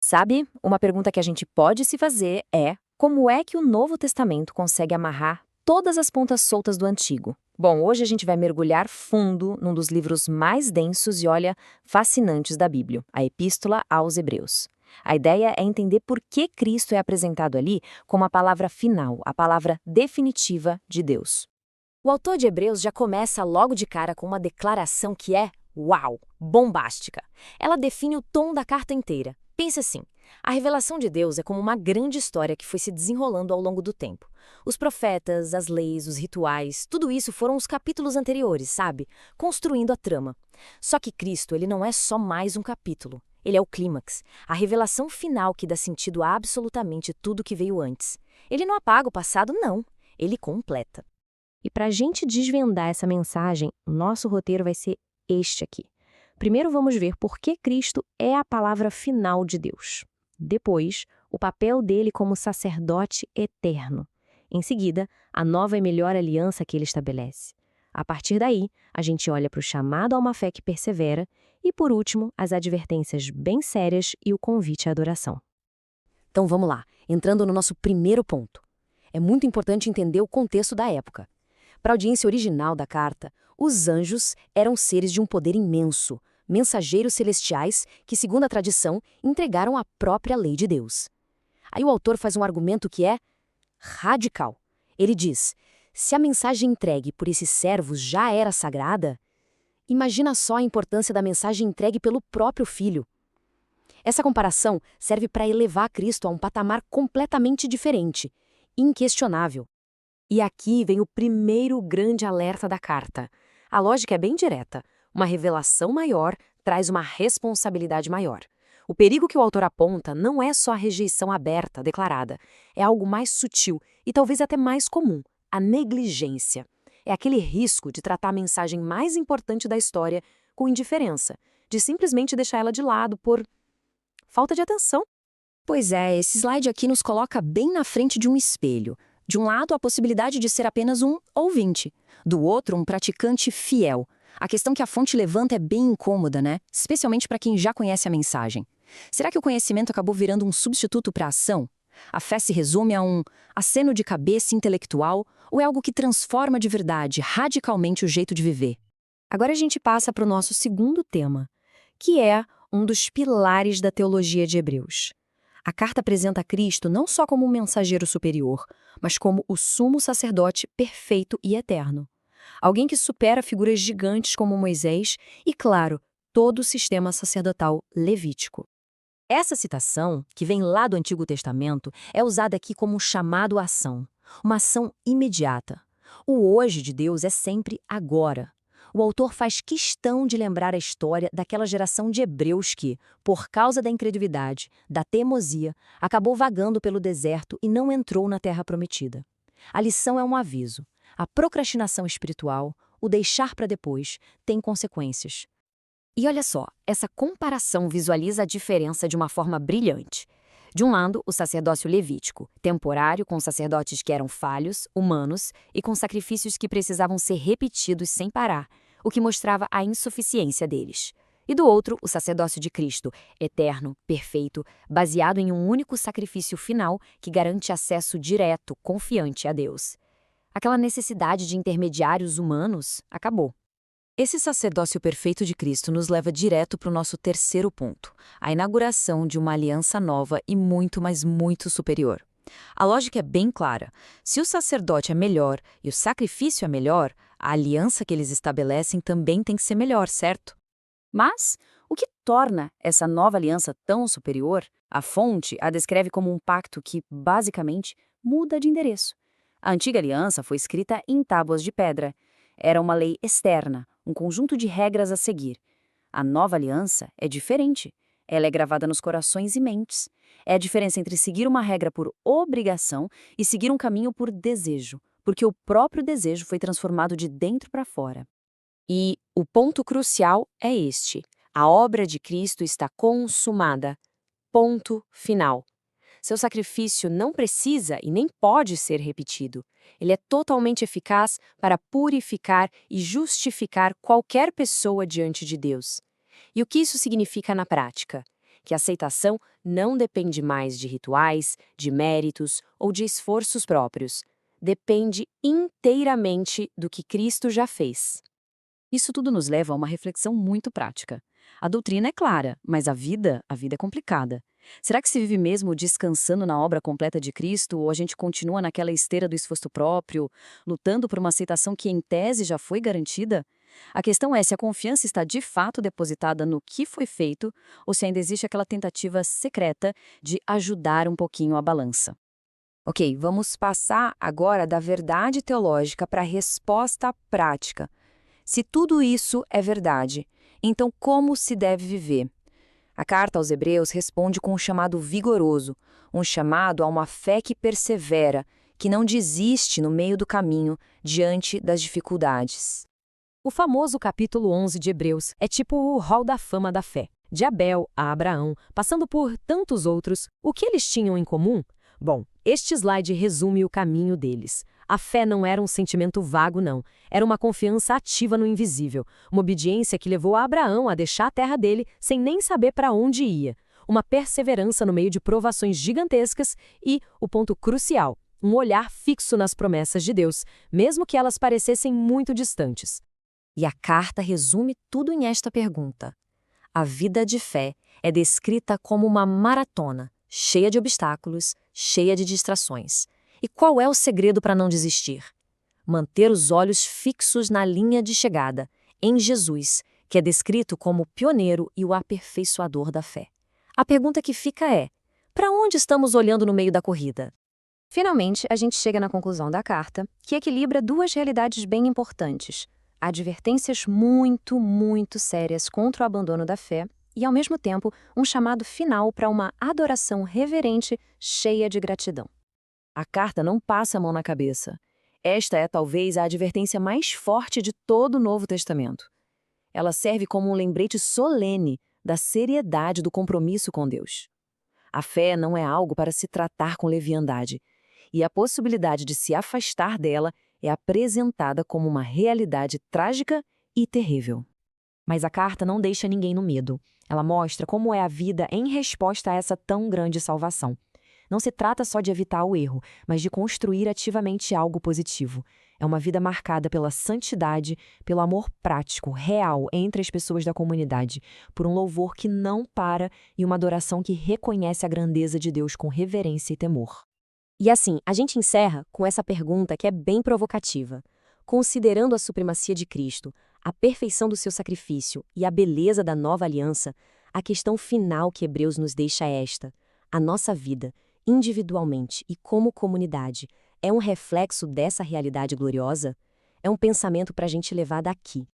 Sabe, uma pergunta que a gente pode se fazer é: como é que o Novo Testamento consegue amarrar todas as pontas soltas do Antigo? Bom, hoje a gente vai mergulhar fundo num dos livros mais densos e, olha, fascinantes da Bíblia, a Epístola aos Hebreus. A ideia é entender por que Cristo é apresentado ali como a palavra final, a palavra definitiva de Deus. O autor de Hebreus já começa logo de cara com uma declaração que é, uau, bombástica. Ela define o tom da carta inteira. Pense assim, a revelação de Deus é como uma grande história que foi se desenrolando ao longo do tempo. Os profetas, as leis, os rituais, tudo isso foram os capítulos anteriores, sabe? Construindo a trama. Só que Cristo, ele não é só mais um capítulo. Ele é o clímax, a revelação final que dá sentido a absolutamente tudo que veio antes. Ele não apaga o passado, não. Ele completa. E para a gente desvendar essa mensagem, o nosso roteiro vai ser este aqui. Primeiro vamos ver por que Cristo é a palavra final de Deus. Depois, o papel dele como sacerdote eterno. Em seguida, a nova e melhor aliança que ele estabelece. A partir daí, a gente olha para o chamado a uma fé que persevera e, por último, as advertências bem sérias e o convite à adoração. Então vamos lá, entrando no nosso primeiro ponto. É muito importante entender o contexto da época. Para a audiência original da carta, os anjos eram seres de um poder imenso, mensageiros celestiais que, segundo a tradição, entregaram a própria lei de Deus. Aí o autor faz um argumento que é radical. Ele diz: se a mensagem entregue por esses servos já era sagrada, imagina só a importância da mensagem entregue pelo próprio Filho. Essa comparação serve para elevar Cristo a um patamar completamente diferente, inquestionável. E aqui vem o primeiro grande alerta da carta. A lógica é bem direta. Uma revelação maior traz uma responsabilidade maior. O perigo que o autor aponta não é só a rejeição aberta, declarada. É algo mais sutil e talvez até mais comum, a negligência. É aquele risco de tratar a mensagem mais importante da história com indiferença, de simplesmente deixar ela de lado por falta de atenção. Pois é, esse slide aqui nos coloca bem na frente de um espelho. De um lado, a possibilidade de ser apenas um ouvinte. Do outro, um praticante fiel. A questão que a fonte levanta é bem incômoda, né? Especialmente para quem já conhece a mensagem. Será que o conhecimento acabou virando um substituto para a ação? A fé se resume a um aceno de cabeça intelectual ou é algo que transforma de verdade, radicalmente, o jeito de viver? Agora a gente passa para o nosso segundo tema, que é um dos pilares da teologia de Hebreus. A carta apresenta Cristo não só como um mensageiro superior, mas como o sumo sacerdote perfeito e eterno. Alguém que supera figuras gigantes como Moisés e, claro, todo o sistema sacerdotal levítico. Essa citação, que vem lá do Antigo Testamento, é usada aqui como um chamado à ação, uma ação imediata. O hoje de Deus é sempre agora. O autor faz questão de lembrar a história daquela geração de hebreus que, por causa da incredulidade, da teimosia, acabou vagando pelo deserto e não entrou na terra prometida. A lição é um aviso. A procrastinação espiritual, o deixar para depois, tem consequências. E olha só, essa comparação visualiza a diferença de uma forma brilhante. De um lado, o sacerdócio levítico, temporário, com sacerdotes que eram falhos, humanos e com sacrifícios que precisavam ser repetidos sem parar, o que mostrava a insuficiência deles. E do outro, o sacerdócio de Cristo, eterno, perfeito, baseado em um único sacrifício final que garante acesso direto, confiante a Deus. Aquela necessidade de intermediários humanos acabou. Esse sacerdócio perfeito de Cristo nos leva direto para o nosso terceiro ponto, a inauguração de uma aliança nova e muito, mas muito superior. A lógica é bem clara. Se o sacerdote é melhor e o sacrifício é melhor, a aliança que eles estabelecem também tem que ser melhor, certo? Mas o que torna essa nova aliança tão superior? A fonte a descreve como um pacto que, basicamente, muda de endereço. A antiga aliança foi escrita em tábuas de pedra. Era uma lei externa, um conjunto de regras a seguir. A nova aliança é diferente. Ela é gravada nos corações e mentes. É a diferença entre seguir uma regra por obrigação e seguir um caminho por desejo, porque o próprio desejo foi transformado de dentro para fora. E o ponto crucial é este: a obra de Cristo está consumada. Ponto final. Seu sacrifício não precisa e nem pode ser repetido. Ele é totalmente eficaz para purificar e justificar qualquer pessoa diante de Deus. E o que isso significa na prática? que a aceitação não depende mais de rituais, de méritos ou de esforços próprios. Depende inteiramente do que Cristo já fez. Isso tudo nos leva a uma reflexão muito prática. A doutrina é clara, mas a vida é complicada. Será que se vive mesmo descansando na obra completa de Cristo ou a gente continua naquela esteira do esforço próprio, lutando por uma aceitação que em tese já foi garantida? A questão é se a confiança está de fato depositada no que foi feito ou se ainda existe aquela tentativa secreta de ajudar um pouquinho a balança. Ok, vamos passar agora da verdade teológica para a resposta prática. Se tudo isso é verdade, então como se deve viver? A carta aos Hebreus responde com um chamado vigoroso, um chamado a uma fé que persevera, que não desiste no meio do caminho, diante das dificuldades. O famoso capítulo 11 de Hebreus é tipo o hall da fama da fé. De Abel a Abraão, passando por tantos outros, o que eles tinham em comum? Bom, este slide resume o caminho deles. A fé não era um sentimento vago, não. Era uma confiança ativa no invisível. Uma obediência que levou a Abraão a deixar a terra dele sem nem saber para onde ia. Uma perseverança no meio de provações gigantescas e, o ponto crucial, um olhar fixo nas promessas de Deus, mesmo que elas parecessem muito distantes. E a carta resume tudo em esta pergunta. A vida de fé é descrita como uma maratona, cheia de obstáculos, cheia de distrações. E qual é o segredo para não desistir? Manter os olhos fixos na linha de chegada, em Jesus, que é descrito como o pioneiro e o aperfeiçoador da fé. A pergunta que fica é: para onde estamos olhando no meio da corrida? Finalmente, a gente chega na conclusão da carta, que equilibra duas realidades bem importantes: advertências muito sérias contra o abandono da fé e, ao mesmo tempo, um chamado final para uma adoração reverente, cheia de gratidão. A carta não passa a mão na cabeça. Esta é talvez a advertência mais forte de todo o Novo Testamento. Ela serve como um lembrete solene da seriedade do compromisso com Deus. A fé não é algo para se tratar com leviandade, e a possibilidade de se afastar dela é apresentada como uma realidade trágica e terrível. Mas a carta não deixa ninguém no medo. Ela mostra como é a vida em resposta a essa tão grande salvação. Não se trata só de evitar o erro, mas de construir ativamente algo positivo. É uma vida marcada pela santidade, pelo amor prático, real, entre as pessoas da comunidade, por um louvor que não para e uma adoração que reconhece a grandeza de Deus com reverência e temor. E assim, a gente encerra com essa pergunta que é bem provocativa. Considerando a supremacia de Cristo, a perfeição do seu sacrifício e a beleza da nova aliança, a questão final que Hebreus nos deixa é esta: a nossa vida, individualmente e como comunidade, é um reflexo dessa realidade gloriosa? É um pensamento para a gente levar daqui,